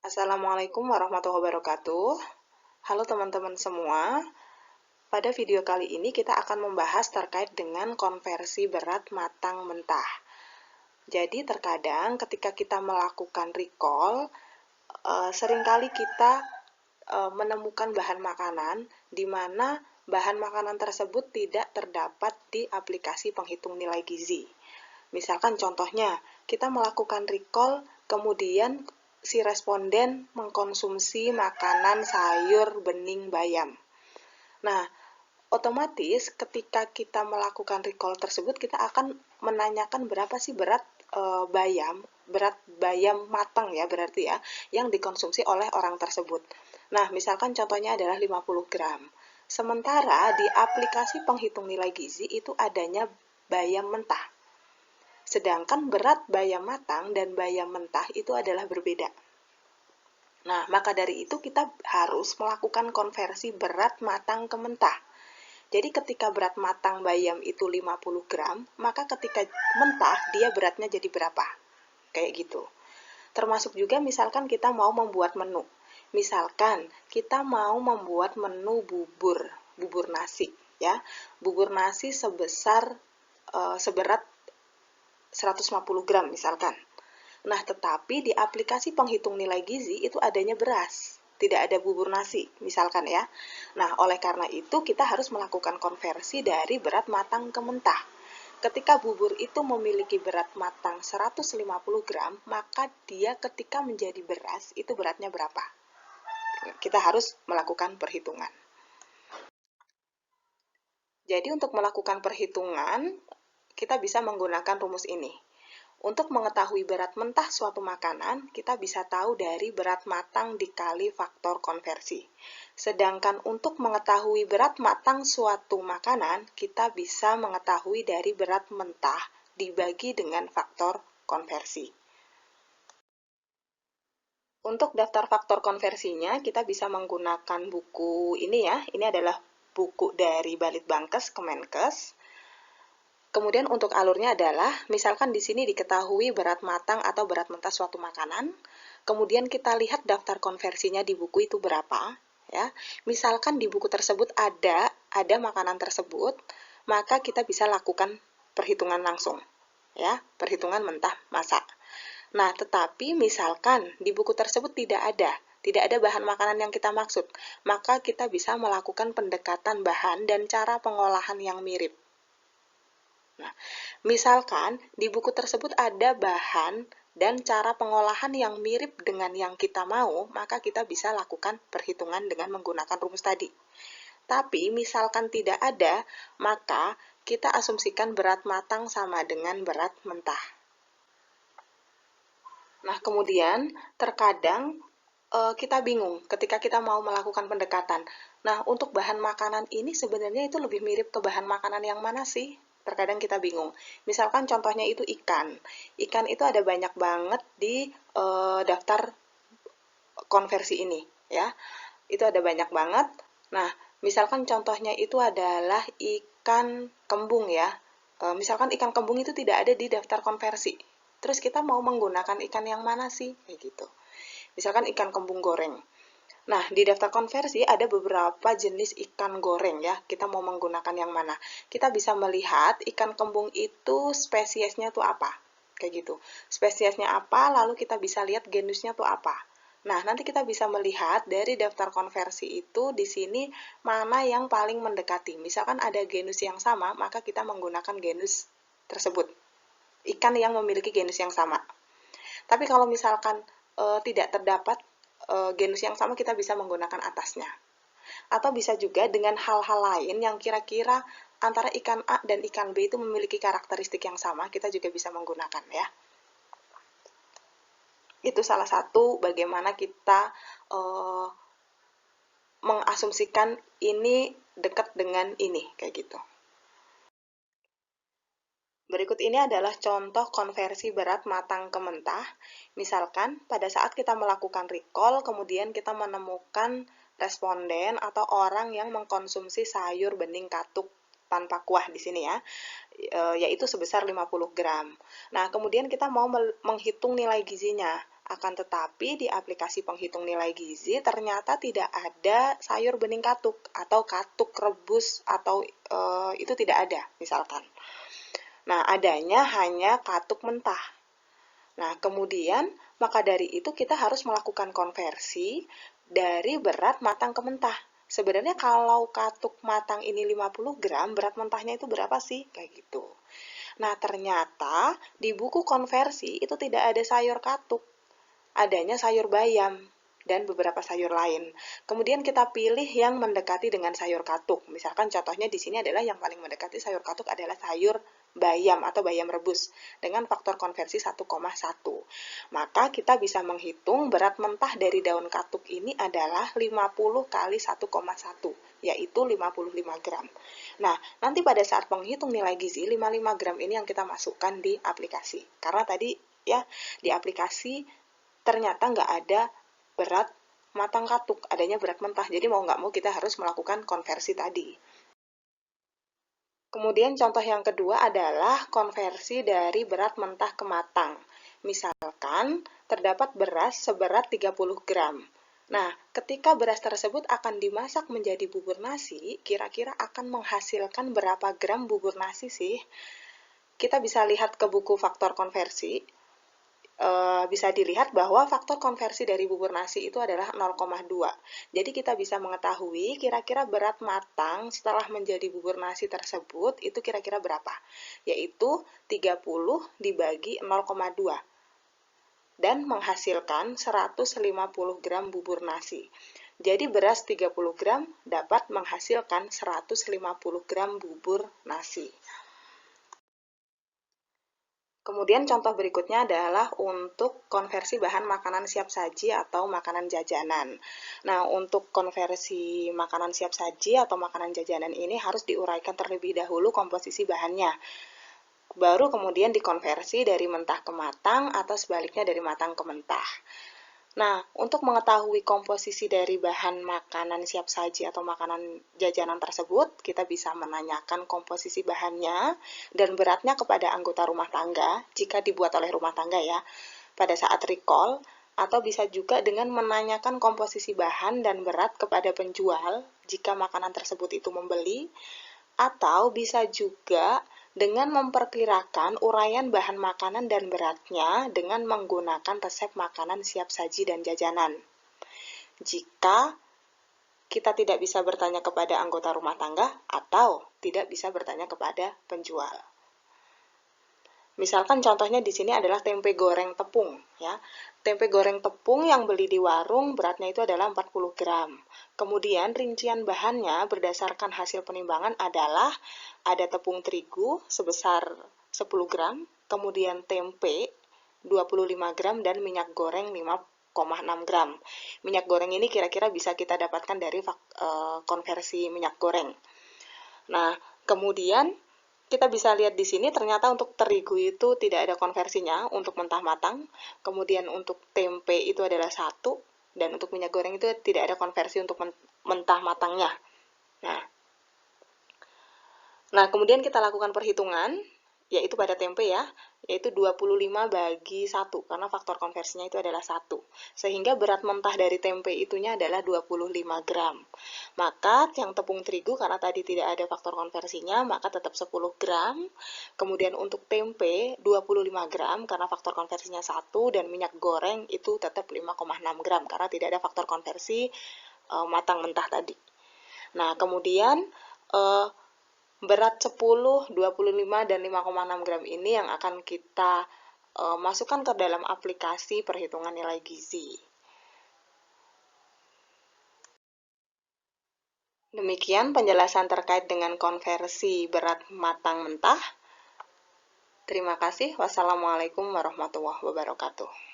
Assalamualaikum warahmatullahi wabarakatuh. Halo teman-teman semua. Pada video kali ini kita akan membahas terkait dengan konversi berat matang mentah. Jadi terkadang ketika kita melakukan recall, seringkali kita menemukan bahan makanan di mana bahan makanan tersebut tidak terdapat di aplikasi penghitung nilai gizi. Misalkan contohnya, kita melakukan recall, kemudian si responden mengkonsumsi makanan sayur bening bayam. Nah, otomatis ketika kita melakukan recall tersebut, kita akan menanyakan berapa sih berat berat bayam matang ya berarti ya, yang dikonsumsi oleh orang tersebut. Nah, misalkan contohnya adalah 50 gram. Sementara di aplikasi penghitung nilai gizi itu adanya bayam mentah. Sedangkan berat bayam matang dan bayam mentah itu adalah berbeda. Nah, maka dari itu kita harus melakukan konversi berat matang ke mentah. Jadi ketika berat matang bayam itu 50 gram, maka ketika mentah dia beratnya jadi berapa? Kayak gitu. Termasuk juga misalkan kita mau membuat menu. Misalkan kita mau membuat menu bubur nasi ya. Bubur nasi seberat 150 gram misalkan. Nah, tetapi di aplikasi penghitung nilai gizi itu adanya beras, tidak ada bubur nasi, misalkan ya. Nah, oleh karena itu kita harus melakukan konversi dari berat matang ke mentah. Ketika bubur itu memiliki berat matang 150 gram, maka dia ketika menjadi beras itu beratnya berapa? Kita harus melakukan perhitungan. Jadi untuk melakukan perhitungan, kita bisa menggunakan rumus ini. Untuk mengetahui berat mentah suatu makanan, kita bisa tahu dari berat matang dikali faktor konversi. Sedangkan untuk mengetahui berat matang suatu makanan, kita bisa mengetahui dari berat mentah dibagi dengan faktor konversi. Untuk daftar faktor konversinya, kita bisa menggunakan buku ini ya. Ini adalah buku dari Balitbangkes Kemenkes. Kemudian untuk alurnya adalah, misalkan di sini diketahui berat matang atau berat mentah suatu makanan, kemudian kita lihat daftar konversinya di buku itu berapa, ya. Misalkan di buku tersebut ada makanan tersebut, maka kita bisa lakukan perhitungan langsung, ya, perhitungan mentah masak. Nah, tetapi misalkan di buku tersebut tidak ada bahan makanan yang kita maksud, maka kita bisa melakukan pendekatan bahan dan cara pengolahan yang mirip. Nah, misalkan di buku tersebut ada bahan dan cara pengolahan yang mirip dengan yang kita mau, maka kita bisa lakukan perhitungan dengan menggunakan rumus tadi. Tapi misalkan tidak ada, maka kita asumsikan berat matang sama dengan berat mentah. Nah, kemudian terkadang kita bingung ketika kita mau melakukan pendekatan. Nah, untuk bahan makanan ini sebenarnya itu lebih mirip ke bahan makanan yang mana sih? Terkadang kita bingung. Misalkan contohnya itu ikan. Ikan itu ada banyak banget di daftar konversi ini, ya. Itu ada banyak banget. Nah, misalkan contohnya itu adalah ikan kembung ya. Misalkan ikan kembung itu tidak ada di daftar konversi. Terus kita mau menggunakan ikan yang mana sih? Kayak gitu. Misalkan ikan kembung goreng. Nah, di daftar konversi ada beberapa jenis ikan goreng ya. Kita mau menggunakan yang mana? Kita bisa melihat ikan kembung itu spesiesnya tuh apa. Kayak gitu. Spesiesnya apa, lalu kita bisa lihat genusnya tuh apa. Nah, nanti kita bisa melihat dari daftar konversi itu di sini mana yang paling mendekati. Misalkan ada genus yang sama, maka kita menggunakan genus tersebut. Ikan yang memiliki genus yang sama. Tapi kalau misalkan tidak terdapat genus yang sama, kita bisa menggunakan atasnya. Atau bisa juga dengan hal-hal lain yang kira-kira antara ikan A dan ikan B itu memiliki karakteristik yang sama, kita juga bisa menggunakan ya. Itu salah satu bagaimana kita mengasumsikan ini dekat dengan ini, kayak gitu. Berikut ini adalah contoh konversi berat matang ke mentah. Misalkan, pada saat kita melakukan recall, kemudian kita menemukan responden atau orang yang mengkonsumsi sayur bening katuk tanpa kuah di sini ya, yaitu sebesar 50 gram. Nah, kemudian kita mau menghitung nilai gizinya. Akan tetapi di aplikasi penghitung nilai gizi ternyata tidak ada sayur bening katuk atau katuk rebus atau itu tidak ada misalkan. Nah, adanya hanya katuk mentah. Nah, kemudian maka dari itu kita harus melakukan konversi dari berat matang ke mentah. Sebenarnya kalau katuk matang ini 50 gram, berat mentahnya itu berapa sih? Kayak gitu. Nah, ternyata di buku konversi itu tidak ada sayur katuk, adanya sayur bayam dan beberapa sayur lain. Kemudian kita pilih yang mendekati dengan sayur katuk. Misalkan contohnya di sini adalah yang paling mendekati sayur katuk adalah sayur bayam atau bayam rebus dengan faktor konversi 1,1. Maka kita bisa menghitung berat mentah dari daun katuk ini adalah 50 kali 1,1, yaitu 55 gram. Nah, nanti pada saat menghitung nilai gizi, 55 gram ini yang kita masukkan di aplikasi. Karena tadi ya, di aplikasi ternyata nggak ada berat matang katuk, adanya berat mentah. Jadi mau nggak mau kita harus melakukan konversi tadi. Kemudian contoh yang kedua adalah konversi dari berat mentah ke matang. Misalkan terdapat beras seberat 30 gram. Nah, ketika beras tersebut akan dimasak menjadi bubur nasi, kira-kira akan menghasilkan berapa gram bubur nasi sih? Kita bisa lihat ke buku faktor konversi. Bisa dilihat bahwa faktor konversi dari bubur nasi itu adalah 0,2. Jadi kita bisa mengetahui kira-kira berat matang setelah menjadi bubur nasi tersebut itu kira-kira berapa, yaitu 30 dibagi 0,2 dan menghasilkan 150 gram bubur nasi. Jadi beras 30 gram dapat menghasilkan 150 gram bubur nasi. Kemudian contoh berikutnya adalah untuk konversi bahan makanan siap saji atau makanan jajanan. Nah, untuk konversi makanan siap saji atau makanan jajanan ini harus diuraikan terlebih dahulu komposisi bahannya. Baru kemudian dikonversi dari mentah ke matang atau sebaliknya dari matang ke mentah. Nah, untuk mengetahui komposisi dari bahan makanan siap saji atau makanan jajanan tersebut, kita bisa menanyakan komposisi bahannya dan beratnya kepada anggota rumah tangga, jika dibuat oleh rumah tangga ya, pada saat recall, atau bisa juga dengan menanyakan komposisi bahan dan berat kepada penjual, jika makanan tersebut itu membeli, atau bisa juga dengan memperkirakan uraian bahan makanan dan beratnya dengan menggunakan resep makanan siap saji dan jajanan. Jika kita tidak bisa bertanya kepada anggota rumah tangga atau tidak bisa bertanya kepada penjual. Misalkan contohnya di sini adalah tempe goreng tepung ya. Tempe goreng tepung yang beli di warung beratnya itu adalah 40 gram. Kemudian rincian bahannya berdasarkan hasil penimbangan adalah ada tepung terigu sebesar 10 gram, kemudian tempe 25 gram dan minyak goreng 5,6 gram. Minyak goreng ini kira-kira bisa kita dapatkan dari konversi minyak goreng. Nah, kemudian kita bisa lihat di sini ternyata untuk terigu itu tidak ada konversinya untuk mentah matang. Kemudian untuk tempe itu adalah 1 dan untuk minyak goreng itu tidak ada konversi untuk mentah matangnya. Nah, kemudian kita lakukan perhitungan yaitu pada tempe ya, yaitu 25 bagi 1 karena faktor konversinya itu adalah 1. Sehingga berat mentah dari tempe itunya adalah 25 gram. Maka yang tepung terigu karena tadi tidak ada faktor konversinya, maka tetap 10 gram. Kemudian untuk tempe 25 gram karena faktor konversinya 1 dan minyak goreng itu tetap 5,6 gram karena tidak ada faktor konversi matang mentah tadi. Nah, kemudian berat 10, 25, dan 5,6 gram ini yang akan kita masukkan ke dalam aplikasi perhitungan nilai gizi. Demikian penjelasan terkait dengan konversi berat matang mentah. Terima kasih. Wassalamualaikum warahmatullahi wabarakatuh.